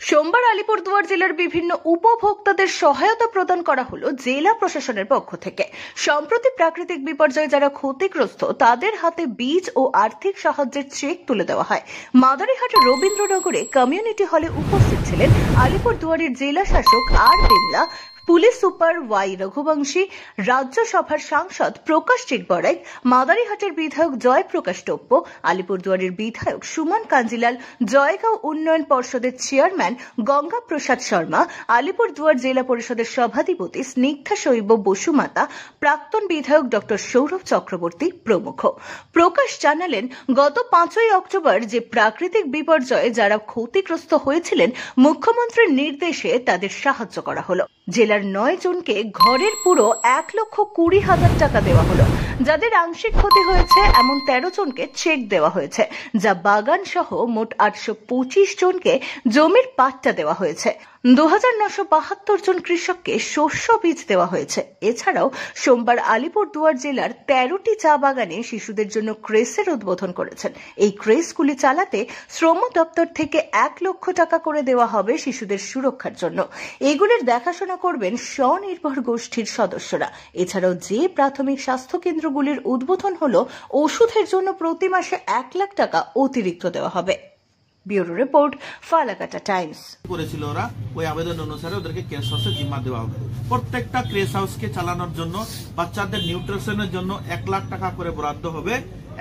সোমবার আলিপুরদুয়ার জেলার বিভিন্ন উপভোক্তাদের সহায়তা প্রদান করা হলো জেলা প্রশাসনের পক্ষ থেকে। সম্প্রতি প্রাকৃতিক বিপর্যয়ে যারা ক্ষতিগ্রস্ত তাদের হাতে বীজ ও আর্থিক সাহায্যের চেক তুলে দেওয়া হয়। মাদারিহাটের রবীন্দ্রনগরে কমিউনিটি হলে উপস্থিত ছিলেন আলিপুরদুয়ারের জেলা শাসক আর Bimala, police super Y Raghuvanshi, রাজ্যসভার সাংসদ প্রকাশ চিটবরাইক, মাদারিহাটের বিধায়ক জয়প্রকাশ টোপ্প, আলিপুরদুয়ারের বিধায়ক সুমন কাঞ্জিলাল, জয়গাঁও উন্নয়ন পর্ষদের চেয়ারম্যান গঙ্গা প্রসাদ শর্মা, আলিপুরদুয়ার জেলা পরিষদের সভাধিপতি স্নিগ্ধা শৈব বসুমাতা, প্রাক্তন বিধায়ক ডক্টর সৌরভ চক্রবর্তী প্রমুখ। প্রকাশ জানালেন, গত 5ই অক্টোবর যে প্রাকৃতিক বিপর্যয়ে যারা ক্ষতিগ্রস্ত হয়েছিলেন, মুখ্যমন্ত্রীর নির্দেশে তাদের সাহায্য করা হলো। জেলার 9 জনকে ঘরের পুরো 1,20,000 টাকা দেওয়া হলো। যাদের আংশিক ক্ষতি হয়েছে এমন 13 জনকে চেক দেওয়া হয়েছে, যা বাগান সহ মোট 825 জনকে জমির পাট্টা দেওয়া হয়েছে। 2,972 জন কৃষককে শস্য বীজ দেওয়া হয়েছে। এছাড়াও সোমবার আলিপুরদুয়ার জেলার 13টি চা বাগানে শিশুদের জন্য ক্রেসের উদ্বোধন করেছেন। এই ক্রেসগুলি চালাতে শ্রম দপ্তর থেকে 1 লক্ষ টাকা করে দেওয়া হবে শিশুদের সুরক্ষার জন্য। এগুলির দেখাশোনা করবেন স্বনির্ভর গোষ্ঠীর সদস্যরা। এছাড়াও যে প্রাথমিক স্বাস্থ্য কেন্দ্রগুলির উদ্বোধন হলো, ওষুধের জন্য প্রতি মাসে 1 লাখ টাকা অতিরিক্ত দেওয়া হবে। Bureau report, Falakata Times. করেছিল ওরা ওই আবেদন অনুসারে ওদেরকে ক্রেস হাউসে জিম্মা দেওয়া হবে। প্রত্যেকটা ক্রেস হাউসকে চালানোর জন্য বাচ্চাদের নিউট্রিশনের জন্য 1 লাখ টাকা করে বরাদ্দ হবে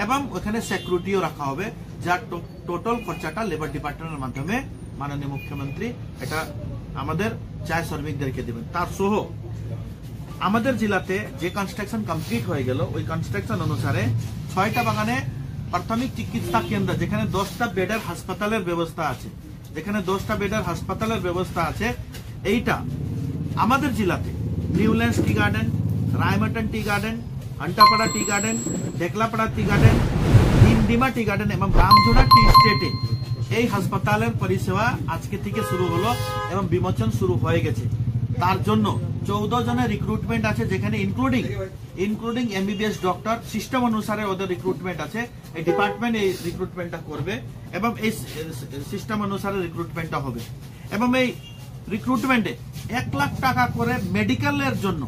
এবং ওখানে সিকিউরিটিও রাখা হবে, যার টোটাল খরচাটা লেবার ডিপার্টমেন্টের মাধ্যমে মাননীয় মুখ্যমন্ত্রী এটা আমাদের চায় শ্রমিকদেরকে দেবেন। তার সহ আমাদের জেলাতে যে কনস্ট্রাকশন কমপ্লিট হয়ে গেল, ওই কনস্ট্রাকশন অনুসারে 6টা বাগানে প্রাথমিক চিকিৎসা কেন্দ্র, যেখানে 10টা বেডের হাসপাতালের ব্যবস্থা আছে, এইটা আমাদের জেলাতে Newlands tea garden, Raimatang tea garden, Antapara tea garden, Dekhlapara tea garden, Dimdima tea garden এবং রামজোড়া টি স্টেটে এই হাসপাতালের পরিষেবা আজকে থেকে শুরু হলো এবং বিমোচন শুরু হয়ে গেছে। তার জন্য 14 জনের রিক্রুটমেন্ট আছে, যেখানে ইনক্লুডিং এমবিবিএস ডক্টর সিস্টেম অনুসারে ওদের রিক্রুটমেন্ট আছে। এই ডিপার্টমেন্ট এই রিক্রুটমেন্টটা করবে এবং এই সিস্টেম অনুসারে রিক্রুটমেন্টটা হবে এবং এই রিক্রুটমেন্টে 1 লাখ টাকা করে মেডিকেলের জন্য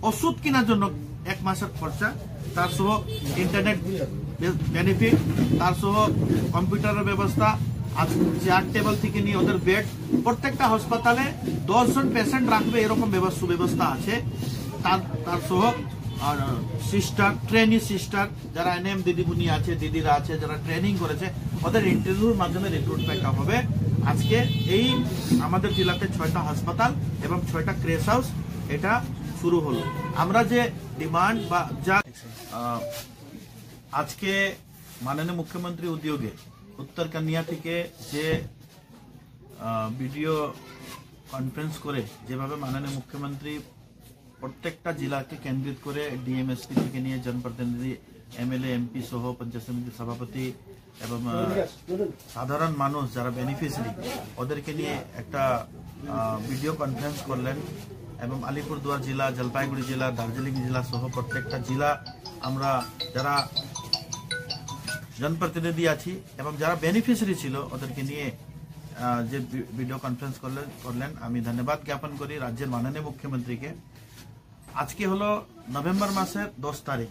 ওষুধ কেনার জন্য 1 মাসের খরচা, তার সহ ইন্টারনেট বেনিফিট, তার সহ কম্পিউটারের ব্যবস্থা, চেয়ার টেবিল থেকে নিয়ে ওদের বেড, প্রত্যেকটা হাসপাতালে 10 জন পেশেন্ট রাখবে এরকম সুব্যবস্থা আছে। তার সহ সিস্টার, ট্রেনি সিস্টার, যারা এনএম দিদিমণি আছে, দিদিরা আছে, যারা ট্রেনিং করেছে, ওদের ইন্টারভিউর মাধ্যমে রিক্রুটমেন্টটা হবে। আজকে এই আমাদের জেলাতে 6টা হাসপাতাল এবং 6টা ক্রেস হাউস এটা শুরু হলো। আমরা যে ডিমান্ড বা যা আজকে মাননীয় মুখ্যমন্ত্রী উদ্যোগে উত্তর কান্নিয়া থেকে যে ভিডিও কনফারেন্স করে যেভাবে মাননীয় মুখ্যমন্ত্রী প্রত্যেকটা জেলাকে কেন্দ্রিত করে ডিএমএসপি থেকে নিয়ে জনপ্রতিনিধি, এমএলএ, এমপি সহ পঞ্চায়েত সমিতির সভাপতি এবং সাধারণ মানুষ যারা বেনিফিশিয়ারি ওদেরকে নিয়ে একটা ভিডিও কনফারেন্স করলেন এবং আলিপুরদুয়ার জেলা, জলপাইগুড়ি জেলা, দার্জিলিং জেলা সহ প্রত্যেকটা জেলা আমরা যারা জনপ্রতিনিধি আছি এবং যারা বেনিফিশিয়ারি ছিল ওদেরকে নিয়ে যে ভিডিও কনফারেন্স করলেন, আমি ধন্যবাদ জ্ঞাপন করি রাজ্যের মাননীয় মুখ্যমন্ত্রীকে। আজকে হলো নভেম্বর মাসের 10 তারিখ,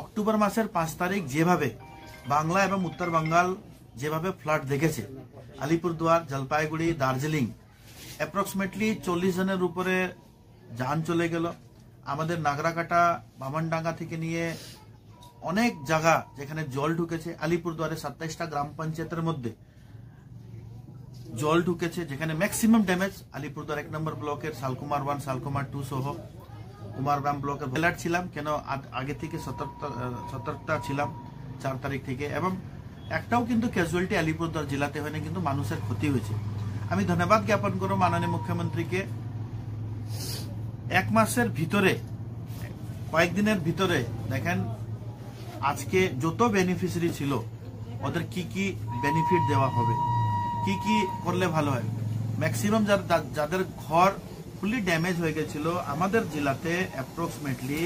অক্টোবর মাসের 5 তারিখ যেভাবে বাংলা এবং উত্তর বাঙ্গাল যেভাবে ফ্লাড দেখেছে, আলিপুরদুয়ার, জলপাইগুড়ি, দার্জিলিং অ্যাপ্রক্সিমেটলি 40 জনের উপরে জান চলে গেল। আমাদের নাগরাকাটা, বামনডাঙ্গা থেকে নিয়ে অনেক জায়গা যেখানে জল ঢুকেছে, আলিপুরদুয়ারে 27টা গ্রাম পঞ্চায়েতের মধ্যে জল ঢুকেছে, যেখানে ম্যাক্সিমাম ড্যামেজ আলিপুরদুয়ার 1 নম্বর ব্লকের শালকুমার 1, শালকুমার 2 সহ কুমারগ্রাম ব্লকের অ্যালার্ট ছিলাম, কেন আগে থেকে সতর্কতা ছিলাম 4 তারিখ থেকে, এবং একটাও কিন্তু ক্যাজুয়ালিটি আলিপুরদুয়ার জেলাতে হয়নি, কিন্তু মানুষের ক্ষতি হয়েছে। আমি ধন্যবাদ জ্ঞাপন করব মাননীয় মুখ্যমন্ত্রীকে। 1 মাসের ভিতরে, কয়েকদিনের ভিতরে দেখেন আজকে যত বেনিফিশিয়ারি ছিল ওদের কি কি বেনিফিট দেওয়া হবে, কি কি করলে ভালো হয়। ম্যাক্সিমাম যাদের ঘর ফুলি ড্যামেজ হয়ে গেছিল আমাদের জেলাতে অ্যাপ্রক্সিমেটলি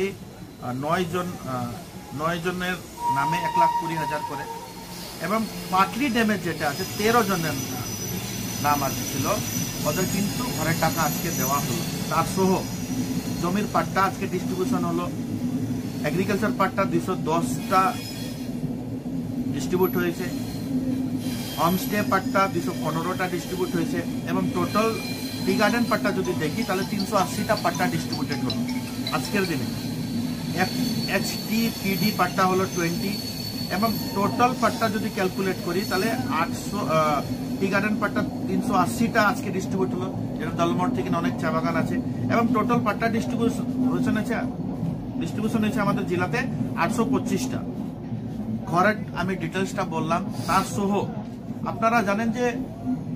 9 জনের নামে 1,20,000 করে এবং পার্টলি ড্যামেজ যেটা আছে 13 জনের নাম আসছিল, ওদের কিন্তু ঘরের টাকা আজকে দেওয়া হলো। তার সহ জমির পাট্টা আজকে ডিস্ট্রিবিউশন হলো। এগ্রিকালচার পাট্টা 210টা ডিস্ট্রিবিউট হয়েছে। হোমস্টে পাট্টা 215টা ডিস্ট্রিবিউট হয়েছে এবং টোটাল টি গার্ডেন পাট্টা যদি দেখি তাহলে 380টা পাট্টা ডিস্ট্রিবিউটেড হলো আজকের দিনে। HTPD পাট্টা হলো 20 এবং টোটাল পাট্টা যদি ক্যালকুলেট করি তাহলে 800 টি গার্ডেন পাট্টা 380টা আজকে ডিস্ট্রিবিউট হলো, যেটা দলমোড় থেকে অনেক চা বাগান আছে। এবং টোটাল পাট্টা ডিস্ট্রিবিউশন হয়েছে আমাদের জেলাতে 825টা। ঘরের আমি ডিটেলসটা বললাম। তার সহ আপনারা জানেন যে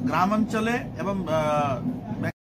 গ্রামাঞ্চলে এবং